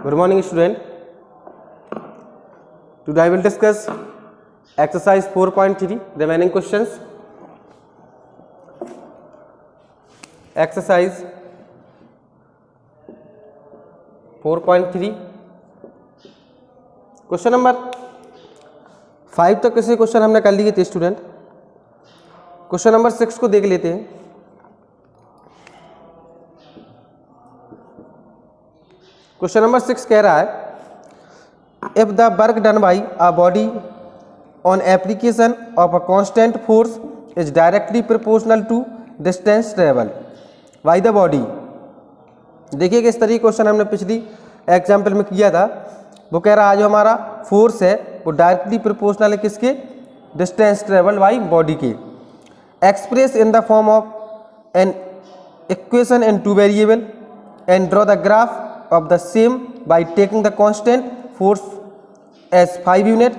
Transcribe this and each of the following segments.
Good morning, student. Today I will discuss exercise 4.3 remaining questions. Exercise 4.3 question number 5 तक किसी question हमने कर लिए थे स्टूडेंट. क्वेश्चन नंबर 6 को देख लेते हैं. क्वेश्चन नंबर 6 कह रहा है if the work done by a body on application of a constant force is directly proportional to distance travel by the body. देखिए किस तरीके क्वेश्चन हमने पिछली एग्जाम्पल में किया था. वो कह रहा है जो हमारा फोर्स है वो डायरेक्टली प्रोपोर्शनल है किसके, डिस्टेंस ट्रेवल बाई बॉडी के. Express in the form of an equation in two variable and draw the graph of the same by taking the constant force as 5 unit.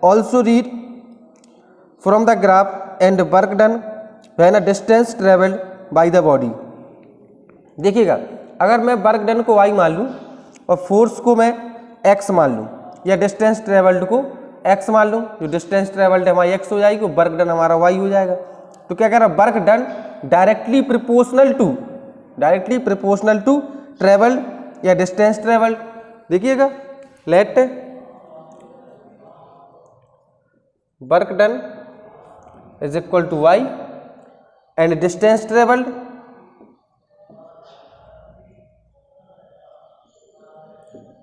Also read from the graph and work done when a distance traveled by the body. देखिएगा अगर मैं work done को y मान लूँ और force को मैं x मान लूँ या डिस्टेंस ट्रेवल्ड को x मान लूँ, जो डिस्टेंस ट्रेवल्ड हमारी x हो जाएगी, वर्क डन हमारा y हो जाएगा. तो क्या कह रहा है, work done directly proportional to travelled या डिस्टेंस ट्रेवल्ड. देखिएगा let work done is equal to Y and distance travelled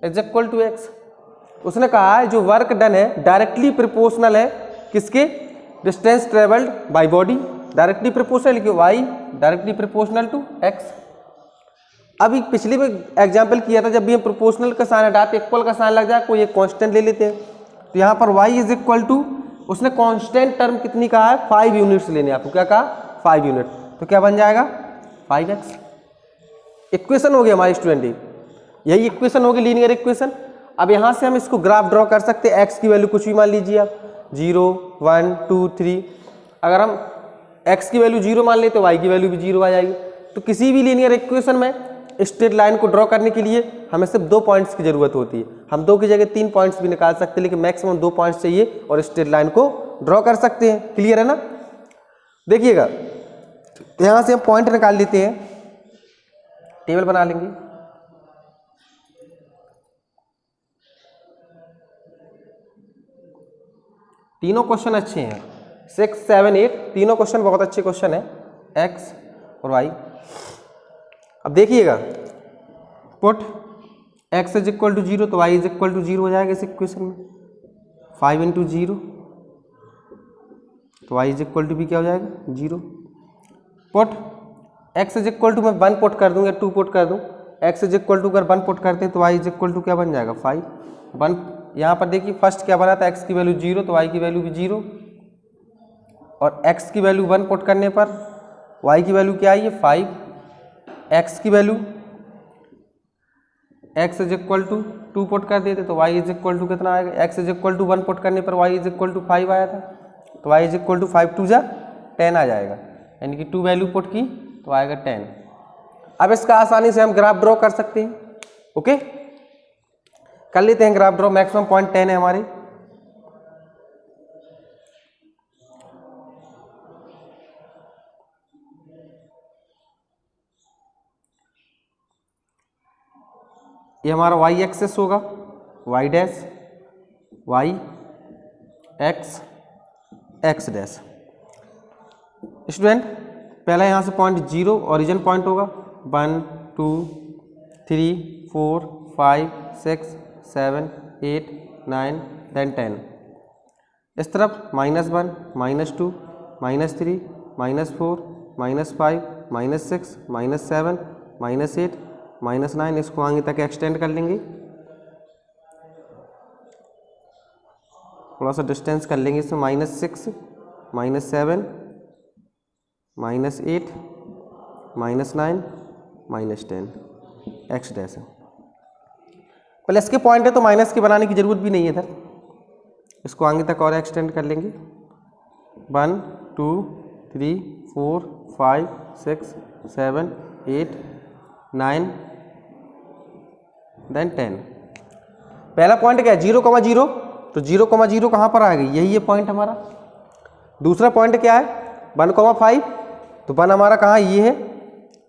is equal to X. उसने कहा है जो वर्क डन है डायरेक्टली प्रोपोर्शनल है किसके, distance travelled by body. Directly proportional क्यों, Y directly proportional to X. अभी पिछली में एग्जाम्पल किया था जब भी हम प्रोपोर्शनल का साइन हटाते इक्वल का साइन लग जाए कोई एक कांस्टेंट ले लेते हैं. तो यहाँ पर y इज इक्वल टू, उसने कांस्टेंट टर्म कितनी कहा है, 5 यूनिट्स लेने. आपको क्या कहा, 5 यूनिट. तो क्या बन जाएगा 5x. इक्वेशन हो गई हमारी स्टूडेंट, यही इक्वेशन होगी लीनियर इक्वेशन. अब यहाँ से हम इसको ग्राफ ड्रॉ कर सकते हैं. x की वैल्यू कुछ भी मान लीजिए आप, 0 1 2 3. अगर हम x की वैल्यू 0 मान लेते तो y की वैल्यू भी 0 आ जाएगी. तो किसी भी लीनियर इक्वेशन में स्ट्रेट लाइन को ड्रॉ करने के लिए हमें सिर्फ 2 पॉइंट्स की जरूरत होती है. हम 2 की जगह 3 पॉइंट्स भी निकाल सकते हैं, लेकिन मैक्सिमम 2 पॉइंट्स चाहिए और स्ट्रेट लाइन को ड्रॉ कर सकते हैं. क्लियर है ना. देखिएगा यहां से हम पॉइंट निकाल लेते हैं, टेबल बना लेंगे. तीनों क्वेश्चन अच्छे हैं, 6 7 8 तीनों क्वेश्चन बहुत अच्छे क्वेश्चन है, एक्स और वाई. अब देखिएगा put x is equal to 0 तो y इज इक्वल टू 0 हो जाएगा इस इक्वेशन में. 5 इंटू 0 तो y इज इक्वल टू भी क्या हो जाएगा 0. Put x is equal to मैं 1 पुट कर दूँ या 2 पुट कर दूँ. x इज इक्वल टू अगर 1 पुट करते हैं तो y इज इक्वल टू क्या बन जाएगा 5. 1 यहाँ पर देखिए फर्स्ट क्या बना था, x की वैल्यू 0 तो y की वैल्यू भी 0 और x की वैल्यू 1 पुट करने पर y की वैल्यू क्या आई है 5. x की value x is equal to 2 put कर देते तो y इज इक्वल टू कितना आएगा, x is equal to 1 put करने पर y इज इक्वल टू 5 आया था. तो y इज इक्वल टू 5 2 जा 10 आ जाएगा, यानी कि 2 वैल्यू पुट की तो आएगा 10. अब इसका आसानी से हम ग्राफ ड्रॉ कर सकते हैं. ओके कर लेते हैं ग्राफ ड्रॉ. मैक्सिमम पॉइंट 10 है हमारे. ये हमारा y एक्सेस होगा, y dash y x x dash. Student पहला यहाँ से पॉइंट 0 ओरिजिन पॉइंट होगा, 1 2 3 4 5 6 7 8 9 देन 10. इस तरफ -1 -2 -3 -4 -5 -6 -7 -8 -9. इसको आगे तक एक्सटेंड कर लेंगे, थोड़ा सा डिस्टेंस कर लेंगे इसमें, -6 -7 -8 -9 -10 एक्स डैश है. प्लस के पॉइंट है तो माइनस के बनाने की जरूरत भी नहीं है इधर. इसको आगे तक और एक्सटेंड कर लेंगे, 1 2 3 4 5 6 7 8 9 देन 10. पहला पॉइंट क्या है 0,0, तो 0,0 कहाँ पर आएगा, यही ये पॉइंट हमारा। दूसरा पॉइंट क्या है 1,5, तो 1 हमारा कहाँ ये है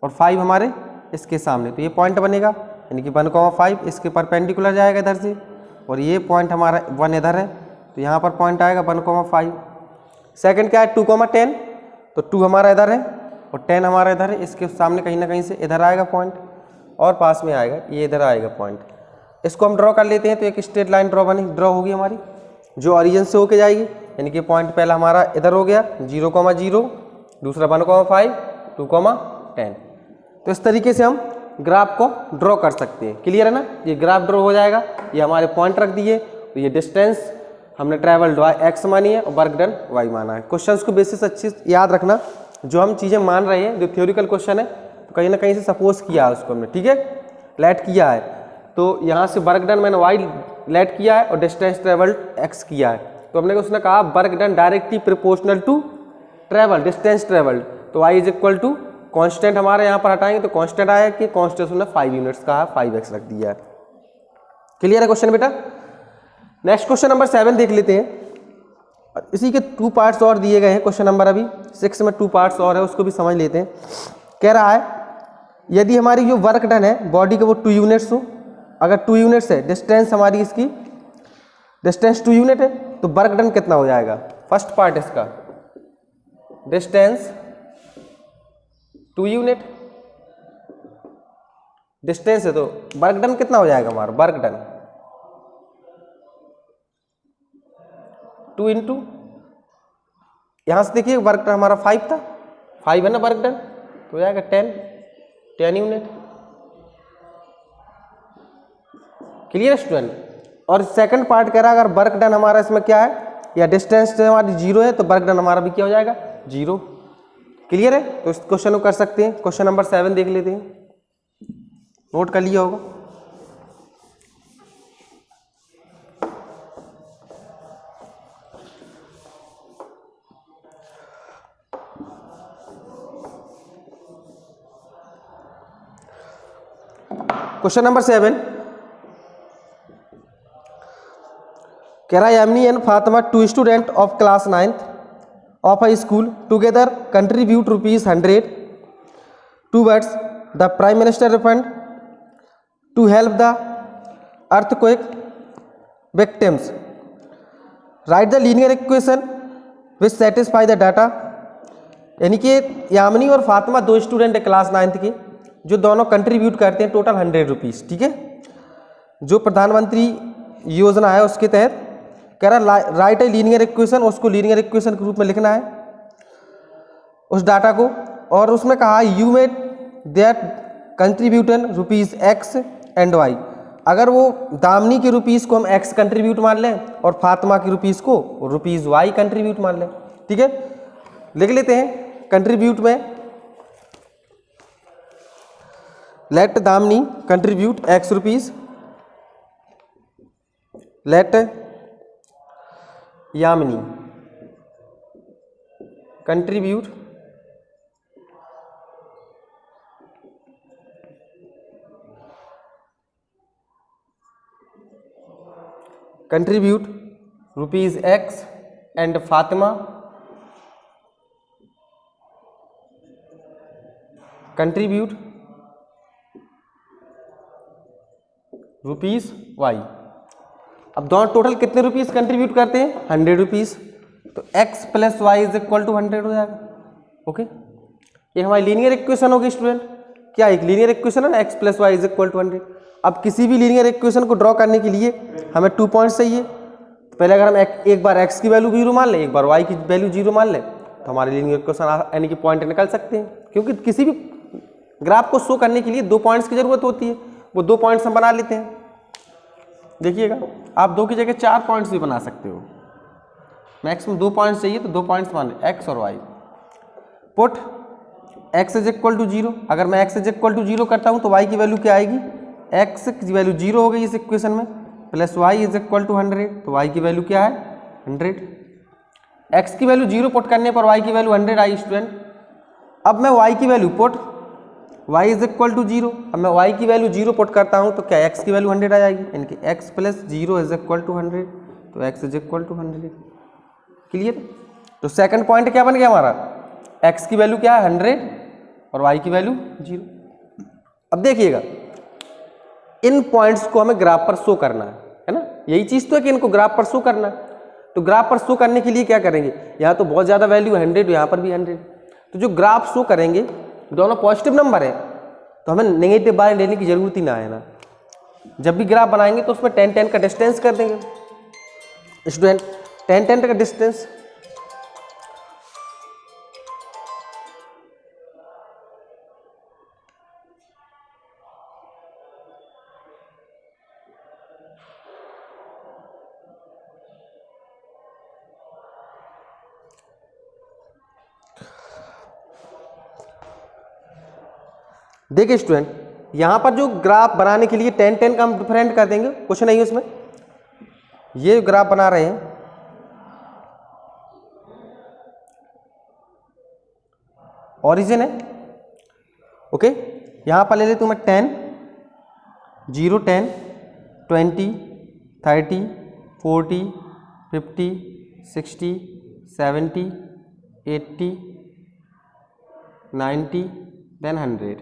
और 5 हमारे इसके सामने, तो ये पॉइंट बनेगा, यानी कि 1,5 इसके परपेंडिकुलर जाएगा इधर से, और ये पॉइंट हमारा 1 इधर है, तो यहाँ पर पॉइंट आएगा 1,5। सेकंड क्या है 2,10, तो 2 हमारा इधर है और 10 हमारा इधर है, इसके सामने कहीं ना कहीं से इधर आएगा पॉइंट और पास में आएगा, ये इधर आएगा पॉइंट। इसको हम ड्रॉ कर लेते हैं, तो एक स्ट्रेट लाइन ड्रॉ होगी हमारी जो ओरिजिन से होके जाएगी, यानी कि पॉइंट पहला हमारा इधर हो गया 0,0, दूसरा 1,5, 2,10। तो इस तरीके से हम ग्राफ को ड्रॉ कर सकते हैं। क्लियर है ना, ये ग्राफ ड्रॉ हो जाएगा, ये हमारे पॉइंट रख दिए, तो ये डिस्टेंस हमने ट्रैवल्ड x मानी है और वर्क डन y माना है। क्वेश्चंस को बेसिस अच्छी याद रखना, जो हम चीज़ें मान रहे हैं, जो थ्योरिकल क्वेश्चन है तो कहीं ना कहीं से सपोज किया है उसको हमने, ठीक है, लेट किया है, तो यहाँ से वर्क डन मैंने y लेट किया है और डिस्टेंस ट्रेवल्ड x किया है, तो हमने उसने कहा work done directly proportional to travel distance travelled, तो y is equal to constant हमारे यहाँ पर हटाएंगे तो कॉन्स्टेंट आया कि कॉन्स्टेंट ने 5 यूनिट्स कहा, 5x रख दिया है। क्लियर है क्वेश्चन बेटा। नेक्स्ट क्वेश्चन नंबर 7 देख लेते हैं। इसी के 2 पार्ट्स और दिए गए हैं, क्वेश्चन नंबर अभी 6 में 2 पार्ट्स और है, उसको भी समझ लेते हैं। कह रहा है यदि हमारी जो वर्क डन है बॉडी के वो 2 यूनिट्स हो, अगर 2 यूनिट्स है, डिस्टेंस हमारी इसकी डिस्टेंस 2 यूनिट है, तो वर्क डन कितना हो जाएगा। फर्स्ट पार्ट इसका डिस्टेंस 2 यूनिट डिस्टेंस है, तो वर्क डन कितना हो जाएगा हमारा, वर्क डन 2 इंटू, यहाँ से देखिए वर्क डन हमारा 5 था, 5 है ना वर्क डन, तो हो जाएगा 10 यूनिट। Clear student. और सेकंड पार्ट कह रहा है अगर वर्क डन हमारा इसमें क्या है या डिस्टेंस हमारी 0 है, तो वर्क डन हमारा भी क्या हो जाएगा 0। क्लियर है, तो इस क्वेश्चन को कर सकते हैं। क्वेश्चन नंबर 7 देख लेते हैं, नोट कर लिया होगा। क्वेश्चन नंबर 7 कह रहा है Yamini and Fatima 2 student of class 9th of a school together contribute ₹100 towards the Prime Minister Fund to help the earthquake victims. Write the linear equation which satisfy the data. यानी कि यामिनी और Fatima 2 student है class 9th के, जो दोनों contribute करते हैं total ₹100, ठीक है, जो प्रधानमंत्री योजना है उसके तहत। कह रहा राइट ए लीनियर इक्वेशन, उसको लीनियर इक्वेशन के रूप में लिखना है उस डाटा को, और उसमें कहा you made that contribution ₹X and Y। अगर वो दामनी के रुपीस को हम X कंट्रीब्यूट मान लें और फातिमा के रुपीस को ₹Y कंट्रीब्यूट मान लें, ठीक है। लिख लेते हैं कंट्रीब्यूट में, let Damini contribute ₹X, let Yamini contribute ₹X and Fatima contribute ₹Y। अब दोनों टोटल कितने रुपीस कंट्रीब्यूट करते हैं ₹100, तो x + y is equal to 100 हो जाएगा। ओके, ये हमारी लीनियर इक्वेशन होगी स्टूडेंट। क्या एक लीनियर इक्वेशन है ना, x + y is equal to 100। अब किसी भी लीनियर इक्वेशन को ड्रॉ करने के लिए हमें 2 पॉइंट्स चाहिए। तो पहले अगर हम एक बार x की वैल्यू 0 मान लें, एक बार y की वैल्यू 0 मान लें, तो हमारे लीनियर इक्वेशन यानी कि पॉइंट निकल सकते हैं। क्योंकि किसी भी ग्राफ को शो करने के लिए 2 पॉइंट्स की जरूरत होती है, वो 2 पॉइंट्स हम बना लेते हैं। देखिएगा, आप 2 की जगह 4 पॉइंट्स भी बना सकते हो। मैक्सिमम 2 पॉइंट्स चाहिए तो 2 पॉइंट्स मान x और y। Put x is equal to 0। अगर मैं x इज इक्वल टू 0 करता हूँ तो y की वैल्यू क्या आएगी, x की वैल्यू 0 हो गई इस इक्वेशन में, plus y is equal to 100, तो y की वैल्यू क्या है 100। x की वैल्यू 0 पुट करने पर y की वैल्यू 100 आई स्टूडेंट। अब मैं y की value put y is equal to 0। अब मैं y की वैल्यू 0 पुट करता हूँ तो क्या x की वैल्यू 100 आ जाएगी, यानी कि x plus 0 is equal to 100, तो x is equal to 100। Clear. तो सेकंड पॉइंट क्या बन गया हमारा, x की वैल्यू क्या है 100 और y की वैल्यू 0। अब देखिएगा इन पॉइंट्स को हमें ग्राफ पर शो करना है ना, यही चीज तो है कि इनको ग्राफ पर शो करना है। तो ग्राफ पर शो करने के लिए क्या करेंगे, यहाँ तो बहुत ज़्यादा वैल्यू 100, यहाँ पर भी 100, तो जो ग्राफ शो करेंगे दोनों पॉजिटिव नंबर है तो हमें नेगेटिव बाय लेने की जरूरत ही ना है ना। जब भी ग्राफ बनाएंगे तो उसमें 10-10 का डिस्टेंस कर देंगे स्टूडेंट, 10-10 का डिस्टेंस। देखिए स्टूडेंट, यहां पर जो ग्राफ बनाने के लिए 10-10 का हम डिफरेंट कर देंगे, कुछ नहीं उसमें। ये ग्राफ बना रहे हैं, ओरिजिन है, ओके। यहां पर ले लेते हूं मैं 10, 0, 10, 20, 30, 40, 50, 60, 70, 80, 90, then 100,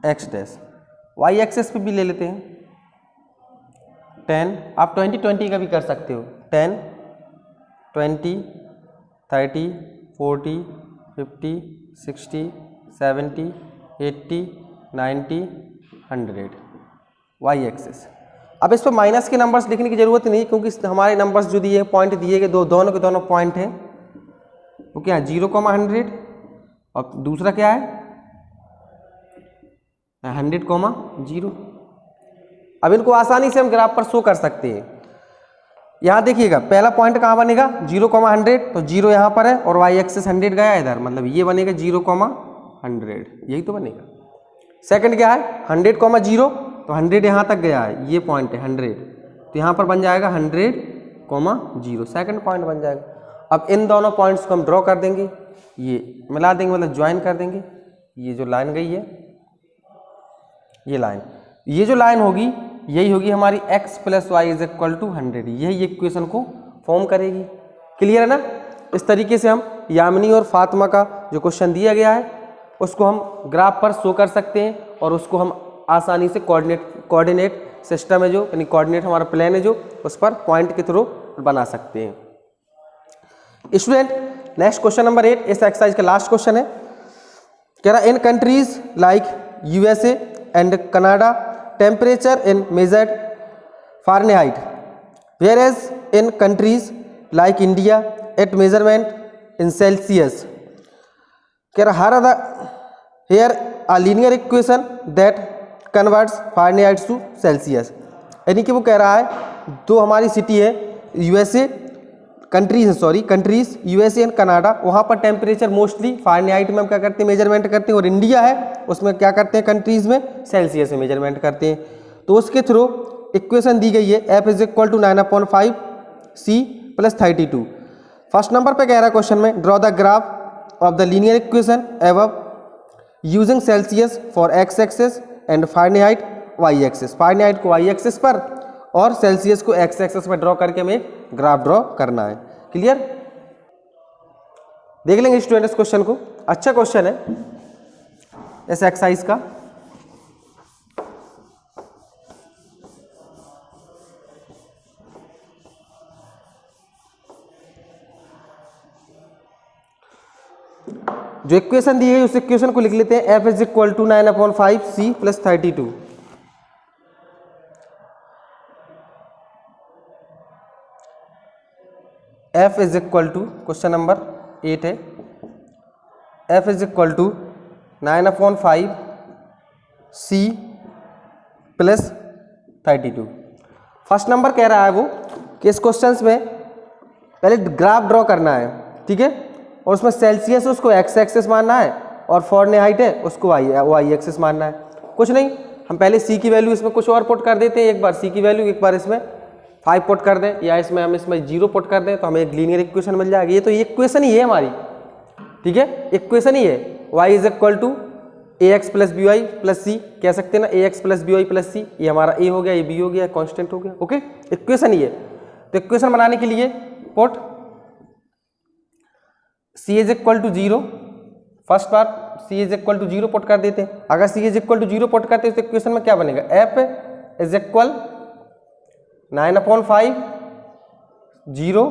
x dash. y axis पे भी ले लेते हैं 10, आप 20-20 का भी कर सकते हो, 10, 20, 30, 40, 50, 60, 70, 80, 90, 100 y एक्सेस। अब इस पर माइनस के नंबर्स लिखने की जरूरत नहीं, क्योंकि हमारे नंबर्स जो दिए पॉइंट दिए गए दोनों के दोनों पॉइंट हैं, वो क्या है 0,100 और दूसरा क्या है 100,0। अब इनको आसानी से हम ग्राफ पर शो कर सकते हैं। यहाँ देखिएगा पहला पॉइंट कहाँ बनेगा 0,100, तो 0 यहाँ पर है और y एक्सेस 100 गया इधर, मतलब ये बनेगा 0,100, यही तो बनेगा। सेकंड क्या है 100,0, तो 100 यहाँ तक गया है, ये पॉइंट है 100, तो यहाँ पर बन जाएगा 100,0, सेकंड पॉइंट बन जाएगा। अब इन दोनों पॉइंट्स को हम ड्रॉ कर देंगे, ये मिला देंगे, मतलब ज्वाइन कर देंगे। ये जो लाइन गई है, ये जो लाइन होगी यही होगी हमारी x plus y is equal to 100, यही इक्वेशन को फॉर्म करेगी। क्लियर है ना। इस तरीके से हम यामिनी और फातिमा का जो क्वेश्चन दिया गया है उसको हम ग्राफ पर शो कर सकते हैं और उसको हम आसानी से कोऑर्डिनेट सिस्टम है जो, यानी कोऑर्डिनेट हमारा प्लान है जो, उस पर पॉइंट के थ्रू बना सकते हैं। स्टूडेंट नेक्स्ट क्वेश्चन नंबर 8 इस एक्सरसाइज का लास्ट क्वेश्चन है। कह रहा in countries like USA and Canada temperature in measured Fahrenheit, whereas in countries like India it measurement in Celsius। कह रहा here a linear equation that converts Fahrenheit to Celsius, यानी कि वो कह रहा है दो हमारी सिटी है USA countries USA and Canada, वहाँ पर टेम्परेचर मोस्टली फारेनहाइट में हम क्या करते हैं मेजरमेंट करते हैं, और इंडिया है उसमें क्या करते हैं कंट्रीज में सेल्सियस में मेजरमेंट करते हैं। तो उसके थ्रू इक्वेशन दी गई है F is equal to 9/5 C plus 32। First number पे कह रहा है क्वेश्चन में draw the graph of the linear equation above using Celsius for x axis and Fahrenheit y axis. Fahrenheit को y एक्सेस पर और सेल्सियस को x एक्सेस पर ड्रॉ करके हमें ग्राफ ड्रॉ करना है। क्लियर। देख लेंगे स्टूडेंट इस क्वेश्चन को, अच्छा क्वेश्चन है इस एक्सरसाइज का। जो इक्वेशन दी है उस इक्वेशन को लिख लेते हैं F is equal to 9/5 C plus 32। F is equal to question number 8 है, F is equal to 9/5 C plus 32। First number कह रहा है वो कि इस क्वेश्चन में पहले ग्राफ ड्रॉ करना है, ठीक है, और उसमें सेल्सियस उसको x एक्सेस मानना है और फारेनहाइट है उसको y एक्सेस मानना है। कुछ नहीं, हम पहले c की वैल्यू इसमें कुछ और पुट कर देते हैं, एक बार c की वैल्यू एक बार इसमें 5 पुट कर दें या इसमें हम 0 पुट कर दें तो हमें एक लीनियर इक्वेशन मिल जाएगी। ये तो ये इक्वेशन ही है हमारी, ठीक है, इक्वेशन ही है y is equal to A X plus B Y plus C, कह सकते हैं ना A X plus B Y plus C, ये हमारा ए हो गया, ये बी हो गया, कांस्टेंट हो गया। ओके, इक्वेशन ही है। तो इक्वेशन बनाने के लिए put C is equal to 0, first part C is equal to 0 put कर देते हैं। अगर C is equal to 0 put करते हैं तो इक्वेशन में क्या बनेगा, एफ इज इक्वल 9/5 0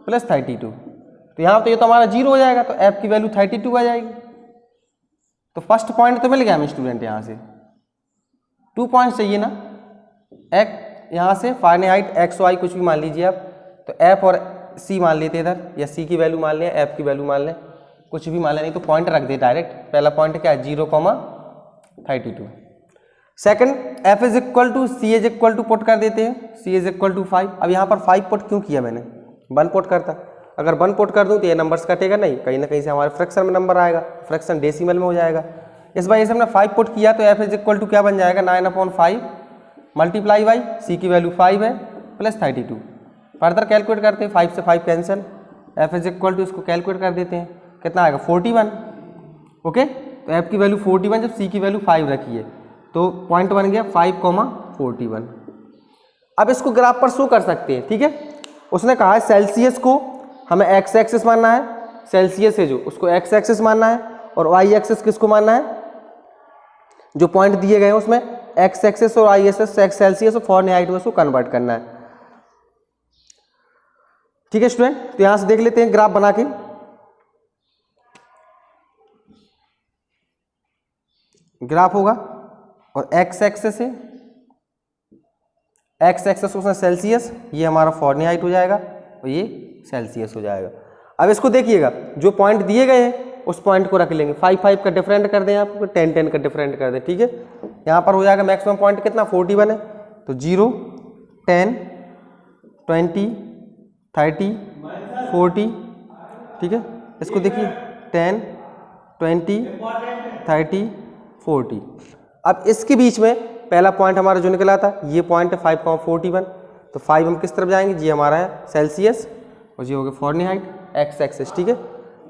प्लस 32। तो यहाँ पे ये तो हमारा 0 हो जाएगा, तो एफ की वैल्यू 32 आ जाएगी। तो फर्स्ट पॉइंट तो मिल गया हमें स्टूडेंट, यहाँ से 2 पॉइंट चाहिए ना, एक यहाँ से फाइनाइट एक्स वाई कुछ भी मान लीजिए आप, तो एफ और सी मान लेते इधर, या सी की वैल्यू मान लें, एफ की वैल्यू मान लें, कुछ भी मान लें, नहीं तो पॉइंट रख दे डायरेक्ट। पहला पॉइंट क्या है 0,32। Second F is equal to C is equal to put कर देते हैं, सी इज इक्वल टू 5। अब यहाँ पर 5 पुट क्यों किया मैंने, 1 पुट करता, अगर 1 पुट कर दूं तो ये नंबर्स कटेगा नहीं, कहीं ना कहीं से हमारे फ्रैक्शन में नंबर आएगा, फ्रैक्शन डेसिमल में हो जाएगा। इस वजह से हमने 5 पुट किया, तो एफ इज इक्वल टू क्या बन जाएगा 9/5 मल्टीप्लाई बाई सी की वैल्यू 5 है प्लस 32। फर्दर कैलकुलेट करते हैं, 5 से 5 cancel, F is equal to इसको कैलकुलेट कर देते हैं, कितना आएगा 41। ओके, तो एफ की वैल्यू 41, जब सी की वैल्यू 5 रखी है तो पॉइंट बन गया 5,41। अब इसको ग्राफ पर शो कर सकते हैं, ठीक है। उसने कहा है सेल्सियस को हमें एक्स एक्सिस मानना है, सेल्सियस है जो उसको एक्स एक्सिस मानना है, और वाई एक्सिस किसको मानना है, जो पॉइंट दिए गए हैं उसमें एक्स एक्सिस और वाई एक्सिस एक्स सेल्सियस और फॉरेनहाइट में उसको कन्वर्ट करना है। ठीक है स्टूडेंट, तो यहां से देख लेते हैं ग्राफ बना के। ग्राफ होगा और एक्स एक्सिस है, एक्स एक्सिस उसमें सेल्सियस, ये हमारा फॉरेनहाइट हो जाएगा और ये सेल्सियस हो जाएगा। अब इसको देखिएगा, जो पॉइंट दिए गए हैं उस पॉइंट को रख लेंगे, 5 का डिफरेंट कर दें, आपको 10 का डिफरेंट कर दें, ठीक है। यहाँ पर हो जाएगा मैक्सिमम पॉइंट कितना 41 है, तो 0 10 20 30 40, ठीक है। इसको देखिए 10 20 30 40। अब इसके बीच में पहला पॉइंट हमारा जो निकला था ये पॉइंट है 5,41, तो 5 हम किस तरफ जाएंगे, ये हमारा है सेल्सियस और ये हो गया फॉरेनहाइट एक्स एक्सिस, ठीक है।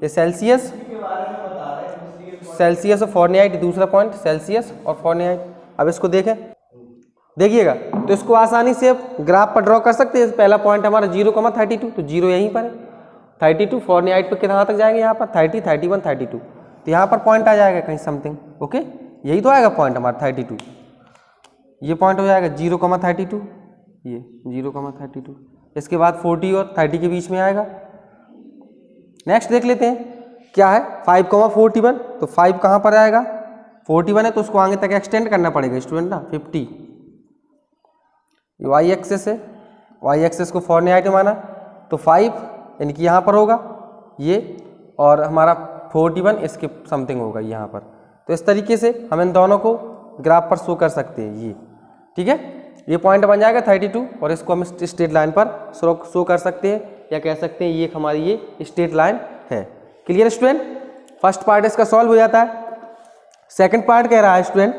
ये सेल्सियस और फॉरेनहाइट, दूसरा पॉइंट सेल्सियस और फॉरेनहाइट। अब इसको देखें, देखिएगा तो इसको आसानी से आप ग्राफ पर ड्रॉ कर सकते हैं। पहला पॉइंट हमारा 0,32, तो 0 यहीं पर है, 32 फॉरेनहाइट पर कितना तक जाएंगे, यहाँ पर 30 31 32, तो यहाँ पर पॉइंट आ जाएगा कहीं समथिंग। ओके, यही तो आएगा पॉइंट हमारा 32, ये पॉइंट हो जाएगा 0,32, ये 0,32। इसके बाद 40 और 30 के बीच में आएगा। नेक्स्ट देख लेते हैं क्या है 5,41, तो 5 कहाँ पर आएगा 41 है, तो उसको आगे तक एक्सटेंड करना पड़ेगा स्टूडेंट ना 50। ये वाई एक्सेस है, वाई एक्सेस को फॉरेनहाइट में माना, तो 5 यानी कि यहाँ पर होगा ये, और हमारा 41 इसके समथिंग होगा यहाँ पर। तो इस तरीके से हम इन दोनों को ग्राफ पर शो कर सकते हैं, ये ठीक है। ये पॉइंट बन जाएगा 32 और इसको हम स्ट्रेट लाइन पर शो कर सकते हैं, या कह सकते हैं ये हमारी ये स्ट्रेट लाइन है। क्लियर स्टूडेंट, फर्स्ट पार्ट इसका सॉल्व हो जाता है। सेकंड पार्ट कह रहा है student,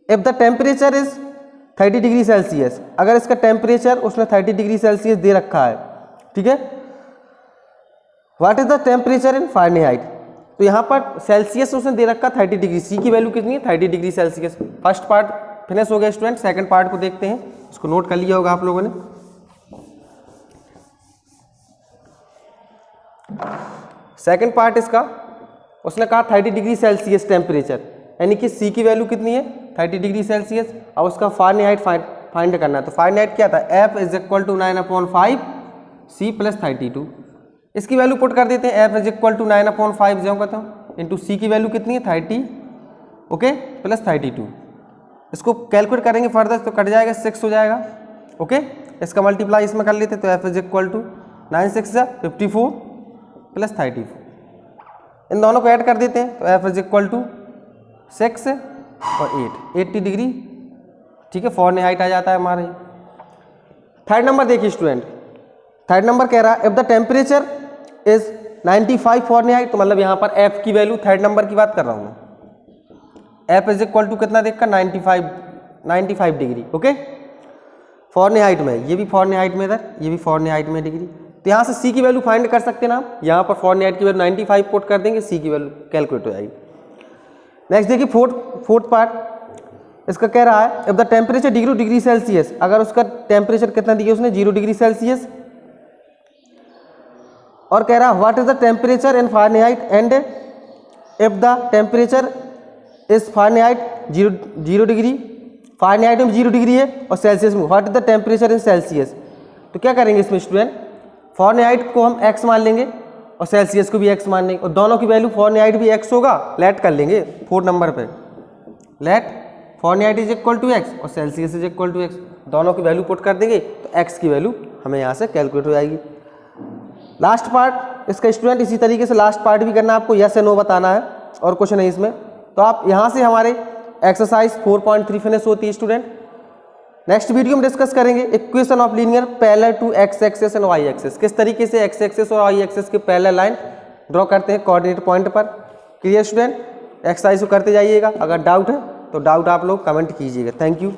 if the temperature is 30 degree Celsius, अगर इसका टेम्परेचर उसने 30 डिग्री सेल्सियस दे रखा है, ठीक है, what is the temperature in Fahrenheit, तो यहाँ पर सेल्सियस उसने दे रखा 30 डिग्री, सी की वैल्यू कितनी है 30 degree Celsius. First part finish हो गया स्टूडेंट, सेकंड पार्ट को देखते हैं, इसको नोट कर लिया होगा आप लोगों ने। सेकंड पार्ट इसका उसने कहा 30 डिग्री सेल्सियस टेम्परेचर, यानी कि सी की वैल्यू कितनी है 30 डिग्री सेल्सियस, और उसका फारेनहाइट फाइंड करना है। तो फारेनहाइट क्या था, F is equal to 9/5 C plus 32। इसकी वैल्यू पुट कर देते हैं, एफ इज इक्वल टू 9/5 जो कहता हूँ इंटू सी की वैल्यू कितनी है 30, ओके, प्लस 32। इसको कैलकुलेट करेंगे फर्दर तो कट जाएगा 6 हो जाएगा, ओके। इसका मल्टीप्लाई इसमें कर लेते, तो F is equal to 9 6 54 plus 34। इन दोनों को ऐड कर देते हैं, तो एफ इज इक्वल टू 6 और 8 80 डिग्री, ठीक है, फॉरेनहाइट आ जाता है हमारे। थर्ड नंबर देखिए स्टूडेंट, थर्ड नंबर कह रहा है if the temperature is 95 Fahrenheit, तो मतलब यहाँ पर एफ की वैल्यू थर्ड नंबर की बात कर रहा हूँ, एफ इज इक्वल टू कितना देखकर 95 डिग्री, ओके, फॉरेनहाइट में, ये भी फॉरेनहाइट में इधर, ये भी फॉरेनहाइट में डिग्री। तो तो यहाँ से सी की वैल्यू फाइंड कर सकते हैं ना, यहाँ पर फॉर्नहाइट की वैल्यू 95 पुट कर देंगे, सी की वैल्यू कैलकुलेट हो जाएगी। नेक्स्ट देखिए फोर्थ पार्ट, इसका कह रहा है if the temperature degree Celsius, अगर उसका टेम्परेचर कितना दिया उसने 0 डिग्री सेल्सियस, और कह रहा है what is the temperature in Fahrenheit and if the temperature is Fahrenheit 0 degree, Fahrenheit में 0 डिग्री है और सेल्सियस में what is the temperature in Celsius. तो क्या करेंगे इसमें स्टूडेंट, फारेनहाइट को हम x मान लेंगे और सेल्सियस को भी x मान लेंगे, और दोनों की वैल्यू फारेनहाइट भी x होगा, लेट कर लेंगे 4 नंबर पे, let Fahrenheit is equal to x और Celsius is equal to x, दोनों की वैल्यू पुट कर देंगे तो x की वैल्यू हमें यहाँ से कैलकुलेट हो जाएगी। लास्ट पार्ट इसका स्टूडेंट इसी तरीके से लास्ट पार्ट भी करना है आपको, यस या नो बताना है और कुछ नहीं इसमें। तो आप यहाँ से हमारे एक्सरसाइज 4.3 फिनिश होती है स्टूडेंट। नेक्स्ट वीडियो में डिस्कस करेंगे equation of linear parallel to X axis and Y axis, किस तरीके से एक्स एक्सेस और वाई एक्सेस के पैरेलल लाइन ड्रॉ करते हैं कोऑर्डिनेट पॉइंट पर। क्लियर स्टूडेंट, एक्सरसाइज को करते जाइएगा, अगर डाउट है तो डाउट आप लोग कमेंट कीजिएगा। Thank you.